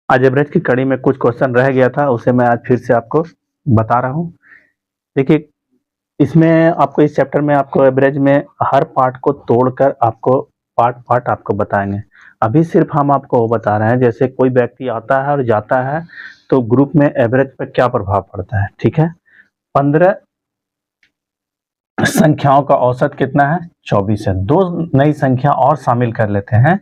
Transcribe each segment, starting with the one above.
आज एवरेज की कड़ी में कुछ क्वेश्चन रह गया था, उसे मैं आज फिर से आपको बता रहा हूँ। देखिए, इसमें आपको इस चैप्टर में आपको एवरेज में हर पार्ट को तोड़कर आपको पार्ट आपको बताएँगे। अभी सिर्फ हम आपको वो बता रहे हैं, जैसे कोई व्यक्ति आता है और जाता है, तो ग्रुप में एवरेज पे क्या प्रभाव पड़ता है, ठीक है? 15 संख्याओं का औसत कितना है? 24 है। 2 नई संख्या और शामिल कर लेते हैं,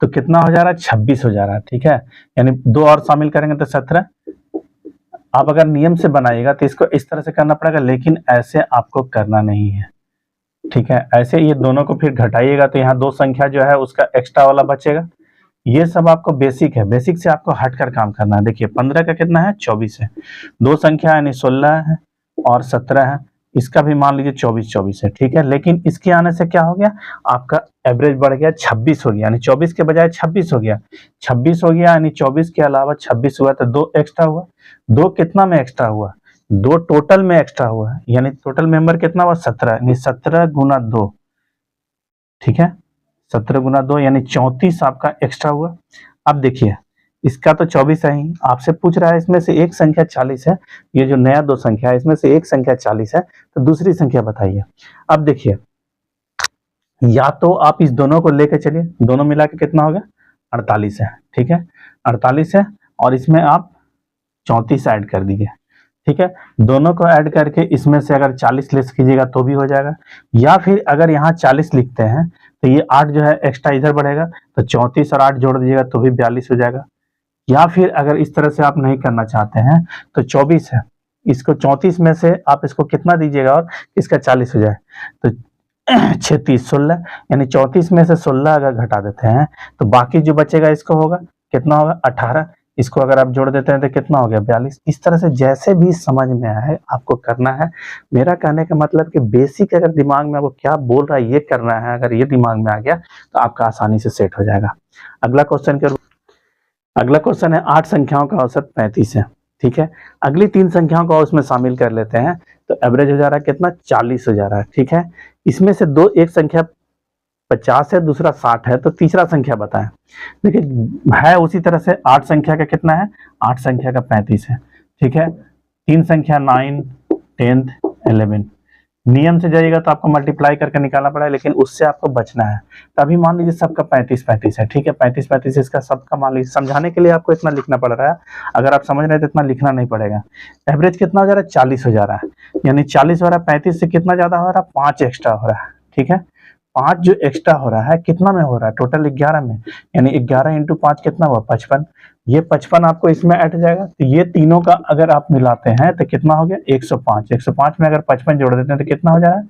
तो कितना हो जा रहा है? 26 हो जा रहा है, ठीक है? यानी 2 और शामिल करेंगे तो 17। आप अगर नियम से बनाइएगा तो इसको इस तरह से करना पड़ेगा, लेकिन ऐसे आपको करना नहीं है, ठीक है? ऐसे ये दोनों को फिर घटाइएगा तो यहाँ 2 संख्या जो है उसका एक्स्ट्रा वाला बचेगा। ये सब आपको बेसिक है, बेसिक से आपको हटकर काम करना है। देखिए 15 का कितना है? 24 है। 2 संख्या यानी 16 है और 17 है। इसका भी मान लीजिए 24 है, ठीक है? लेकिन इसके आने से क्या हो गया? आपका एवरेज बढ़ गया, 26 हो गया, यानी 24 के बजाय 26 हो गया। 26 हो गया यानी 24 के अलावा 26 हुआ तो 2 एक्स्ट्रा हुआ। 2 कितना में एक्स्ट्रा हुआ? 2 टोटल में एक्स्ट्रा हुआ है, यानी टोटल मेंबर कितना हुआ? 17, यानी 17 गुना 2, ठीक है? 17 गुना 2 यानी 34 आपका एक्स्ट्रा हुआ। अब देखिए, इसका तो 24 है ही, आपसे पूछ रहा है इसमें से एक संख्या 40 है, ये जो नया 2 संख्या है इसमें से एक संख्या 40 है, तो दूसरी संख्या बताइए। अब देखिए, या तो आप इस दोनों को लेके चलिए, दोनों मिला के कितना हो गया? 48 है, ठीक है? 48 है और इसमें आप 34 ऐड कर दीजिए, ठीक है? दोनों को ऐड करके इसमें से अगर 40 लेस कीजिएगा तो भी हो जाएगा, या फिर अगर यहाँ 40 लिखते हैं तो ये 8 जो है एक्स्ट्रा इधर बढ़ेगा, तो 34 और 8 जोड़ दीजिएगा तो भी 42 हो जाएगा। या फिर अगर इस तरह से आप नहीं करना चाहते हैं तो 24 है, इसको 34 में से आप इसको कितना दीजिएगा और इसका 40 हो जाए, तो 36 16, यानी 34 में से 16 अगर घटा देते हैं तो बाकी जो बचेगा इसको होगा कितना होगा? 18। इसको अगर आप जोड़ देते हैं तो कितना हो गया? 42। इस तरह से जैसे भी समझ में आए आपको करना है। मेरा कहने का मतलब कि बेसिक अगर दिमाग में आपको क्या बोल रहा है ये करना है, अगर ये दिमाग में आ गया तो आपका आसानी से सेट हो जाएगा। अगला क्वेश्चन है 8 संख्याओं का औसत 35 है, ठीक है? अगली 3 संख्याओं को उसमें शामिल कर लेते हैं तो एवरेज हो जा रहा है कितना? 40 हो जा रहा है, ठीक है? इसमें से एक संख्या 50 है, दूसरा 60 है, तो तीसरा संख्या बताएं। देखिए है उसी तरह से 8 संख्या का कितना है? 8 संख्या का 35 है, ठीक है? 3 संख्या 9 10 11, नियम से जाइएगा तो आपको मल्टीप्लाई करके निकालना पड़ेगा, लेकिन उससे आपको बचना है। तो अभी मान लीजिए सबका 35 है, ठीक है? 35 इसका सबका मान लीजिए, समझाने के लिए आपको इतना लिखना पड़ रहा है। अगर आप समझ रहे हैं तो इतना लिखना नहीं पड़ेगा। एवरेज कितना हो जा रहा है? 40 हो जा रहा है, यानी 40 हो रहा है, 35 से कितना ज्यादा हो रहा है? 5 एक्स्ट्रा हो रहा है, ठीक है? 5 जो एक्स्ट्रा हो रहा है कितना में हो रहा है? टोटल 11 में, यानी 11 इंटू 5 कितना हुआ? 55। ये 55 आपको इसमें ऐड हो जाएगा, तो ये तीनों का अगर आप मिलाते हैं तो कितना हो गया? 105। 105 में अगर 55 जोड़ देते हैं तो कितना हो जा रहा है?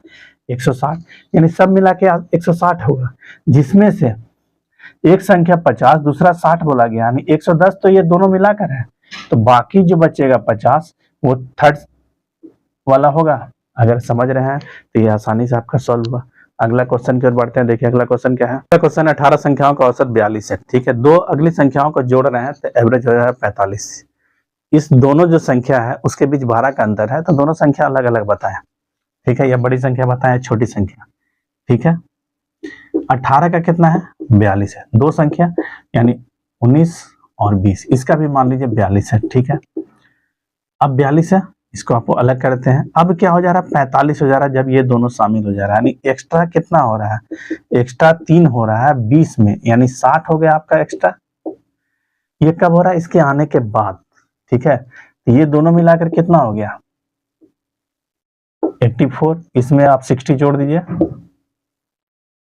160, यानी सब मिला के 160 होगा, जिसमें से एक संख्या 50, दूसरा 60 बोला गया, यानी 110 तो ये दोनों मिलाकर है, तो बाकी जो बचेगा 50 वो थर्ड वाला होगा। अगर समझ रहे हैं तो ये आसानी से आपका सॉल्व हुआ। अगला क्वेश्चन की ओर बढ़ते हैं। देखिए अगला क्वेश्चन क्या है? अगला क्वेश्चन 18 संख्याओं का औसत 42 है, ठीक है? 2 अगली संख्याओं को जोड़ रहे हैं तो एवरेज हो जाएगा 45। इस दोनों जो संख्या है उसके बीच 12 का अंतर है, तो दोनों संख्या अलग अलग बताएं, ठीक है? या बड़ी संख्या बताएं, छोटी संख्या, ठीक है? 18 का कितना है? 42 है। 2 संख्या यानी 19 और 20, इसका भी मान लीजिए 42 है, ठीक है? अब 42 है, इसको आपको अलग करते हैं। अब क्या हो जा रहा है? 45 हो जा रहा है, जब ये दोनों शामिल हो जा रहा है, यानी एक्स्ट्रा कितना हो रहा है? एक्स्ट्रा 3 हो रहा है 20 में, यानी 60 हो गया आपका एक्स्ट्रा। ये कब हो रहा है? इसके आने के बाद, ठीक है? तो ये दोनों मिलाकर कितना हो गया? 84। इसमें आप 60 जोड़ दीजिए,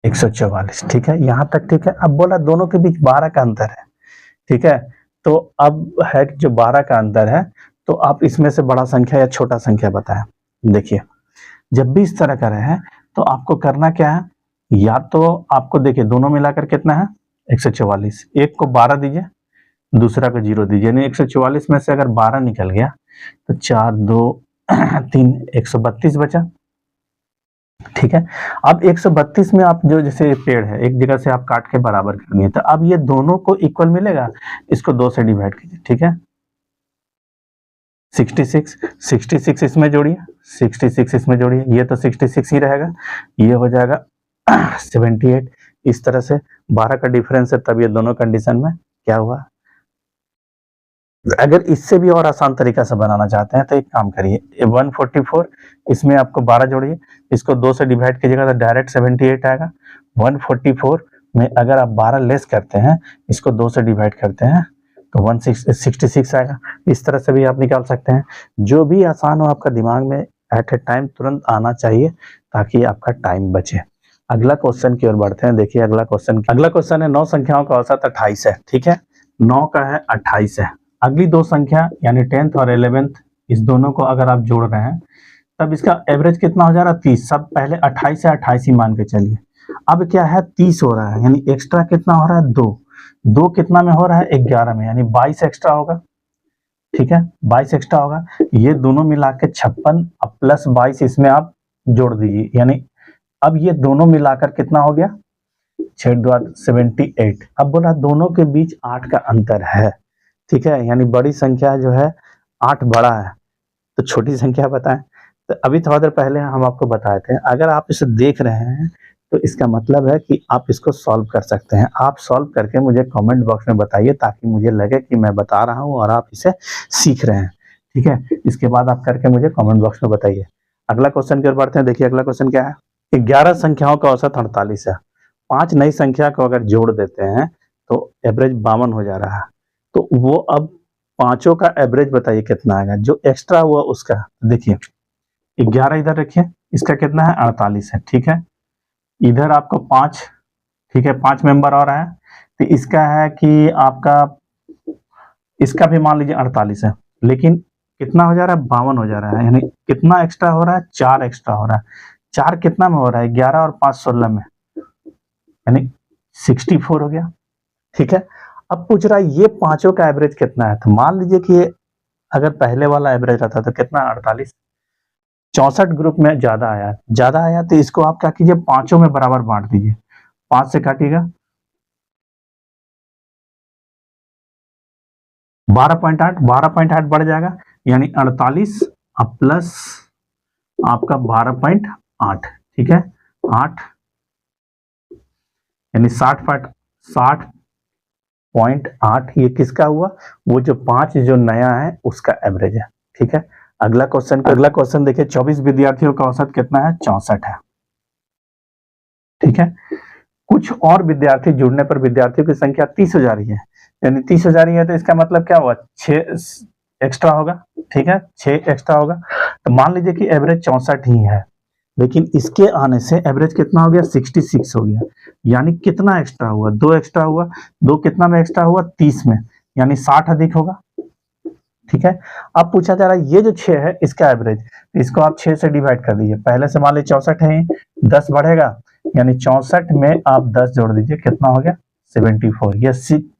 144, ठीक है? यहां तक ठीक है। अब बोला दोनों के बीच 12 का अंतर है, ठीक है? तो अब है जो 12 का अंतर है, तो आप इसमें से बड़ा संख्या या छोटा संख्या बताएं। देखिए जब भी इस तरह का रहे तो आपको करना क्या है? या तो आपको देखिए दोनों मिलाकर कितना है? 144। एक को 12 दीजिए, दूसरा को 0 दीजिए, यानी 144 में से अगर 12 निकल गया तो 4 2 3 132 बचा, ठीक है? अब 132 में आप जो जैसे पेड़ है एक जगह से आप काट के बराबर कर दिए, तो अब ये दोनों को इक्वल मिलेगा, इसको 2 से डिवाइड कीजिए, ठीक है? 66 इसमें जोड़िए, 66 इसमें जोड़िए, ये तो 66 ही रहेगा, ये हो जाएगा 78। इस तरह से 12 का डिफरेंस है, तब ये दोनों कंडीशन में क्या हुआ? अगर इससे भी और आसान तरीका से बनाना चाहते हैं तो एक काम करिए, 144 इसमें आपको 12 जोड़िए, इसको 2 से डिवाइड कीजिएगा तो डायरेक्ट 78 आएगा। 144 में अगर आप 12 लेस करते हैं, इसको 2 से डिवाइड करते हैं तो 166 आएगा। इस तरह से भी आप निकाल सकते हैं। जो भी आसान हो आपका दिमाग में एट ए टाइम तुरंत आना चाहिए ताकि आपका टाइम बचे। अगला क्वेश्चन की ओर बढ़ते हैं। देखिए अगला क्वेश्चन है 9 संख्याओं का औसत 28 है, ठीक है। 9 का है 28 है। अगली दो संख्या यानी 10th और 11th, इस दोनों को अगर आप जोड़ रहे हैं तब इसका एवरेज कितना हो जा रहा है 30। सब पहले 28 से 28 ही मान के चलिए। अब क्या है 30 हो रहा है, यानी एक्स्ट्रा कितना हो रहा है 2 कितना में हो रहा है 11 में, यानी 22 एक्स्ट्रा होगा, ठीक है। 22 एक्स्ट्रा होगा। ये दोनों मिला के 56 अब प्लस 22 इसमें आप जोड़ दीजिए, यानी अब ये दोनों मिलाकर कितना हो गया 78। अब बोला दोनों के बीच 8 का अंतर है, ठीक है, यानी बड़ी संख्या जो है 8 बड़ा है तो छोटी संख्या बताएं। तो अभी थोड़ा देर पहले हम आपको बताए थे, अगर आप इसे देख रहे हैं तो इसका मतलब है कि आप इसको सॉल्व कर सकते हैं। आप सॉल्व करके मुझे कमेंट बॉक्स में बताइए ताकि मुझे लगे कि मैं बता रहा हूं और आप इसे सीख रहे हैं, ठीक है। इसके बाद आप करके मुझे कमेंट बॉक्स में बताइए। अगला क्वेश्चन की ओर बढ़ते हैं। देखिए अगला क्वेश्चन क्या है, 11 संख्याओं का औसत 48 है। 5 नई संख्या को अगर जोड़ देते हैं तो एवरेज 52 हो जा रहा है। तो वो अब पांचों का एवरेज बताइए कितना आएगा, जो एक्स्ट्रा हुआ उसका। देखिए 11 इधर रखिए, इसका कितना है 48 है, ठीक है। इधर आपको 5, ठीक है, 5 मेंबर और है तो इसका है कि आपका इसका भी मान लीजिए 48 है, लेकिन कितना हो जा रहा है 52 हो जा रहा है, यानी कितना एक्स्ट्रा हो रहा है 4 एक्स्ट्रा हो रहा है। 4 कितना में हो रहा है 11 और 5 16 में, यानी 64 हो गया, ठीक है। अब पूछ रहा है ये पांचों का एवरेज कितना है, तो मान लीजिए कि अगर पहले वाला एवरेज रहता तो कितना 48, 64 ग्रुप में ज्यादा आया तो इसको आप क्या कीजिए पांचों में बराबर बांट दीजिए। 5 से काटिएगा 12.8 बढ़ जाएगा, यानी 48 अब प्लस आपका 12.8, ठीक है 8, यानी 60.8 ये किसका हुआ, वो जो 5 जो नया है उसका एवरेज है, ठीक है। अगला क्वेश्चन देखिए 24 विद्यार्थियों का औसत कितना है 64 है, ठीक है। कुछ और विद्यार्थी जुड़ने पर विद्यार्थियों की संख्या 30 हो जा रही है, यानी 30 हो जा रही है तो इसका मतलब क्या हुआ 6 एक्स्ट्रा होगा, ठीक है 6 एक्स्ट्रा होगा। तो मान लीजिए कि एवरेज 64 ही है, लेकिन इसके आने से एवरेज कितना हो गया 66 हो गया, यानी कितना एक्स्ट्रा हुआ 2 एक्स्ट्रा हुआ। 2 कितना में एक्स्ट्रा हुआ 30 में, यानी 60 अधिक होगा, ठीक है। अब पूछा जा रहा है ये जो 6 है इसका एवरेज, इसको आप 6 से डिवाइड कर दीजिए। पहले से मान लीजिए 64 है, 10 बढ़ेगा, यानी 64 में आप 10 जोड़ दीजिए, कितना हो गया 74। ये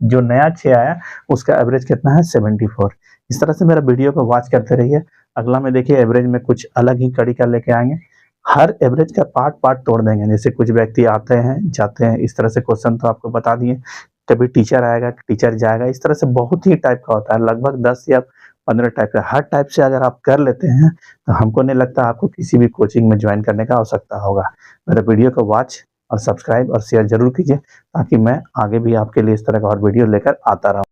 जो नया 6 आया उसका एवरेज कितना है 74। इस तरह से मेरा वीडियो को वॉच करते रहिए। अगला में देखिए एवरेज में कुछ अलग ही कड़ी का लेके आएंगे, हर एवरेज का पार्ट तोड़ देंगे। जैसे कुछ व्यक्ति आते हैं जाते हैं, इस तरह से क्वेश्चन तो आपको बता दिए। कभी टीचर आएगा टीचर जाएगा, इस तरह से बहुत ही टाइप का होता है, लगभग 10 या 15 टाइप का। हर टाइप से अगर आप कर लेते हैं तो हमको नहीं लगता आपको किसी भी कोचिंग में ज्वाइन करने का आवश्यकता होगा। मेरे वीडियो को वॉच और सब्सक्राइब और शेयर जरूर कीजिए ताकि मैं आगे भी आपके लिए इस तरह का और वीडियो लेकर आता रहूं।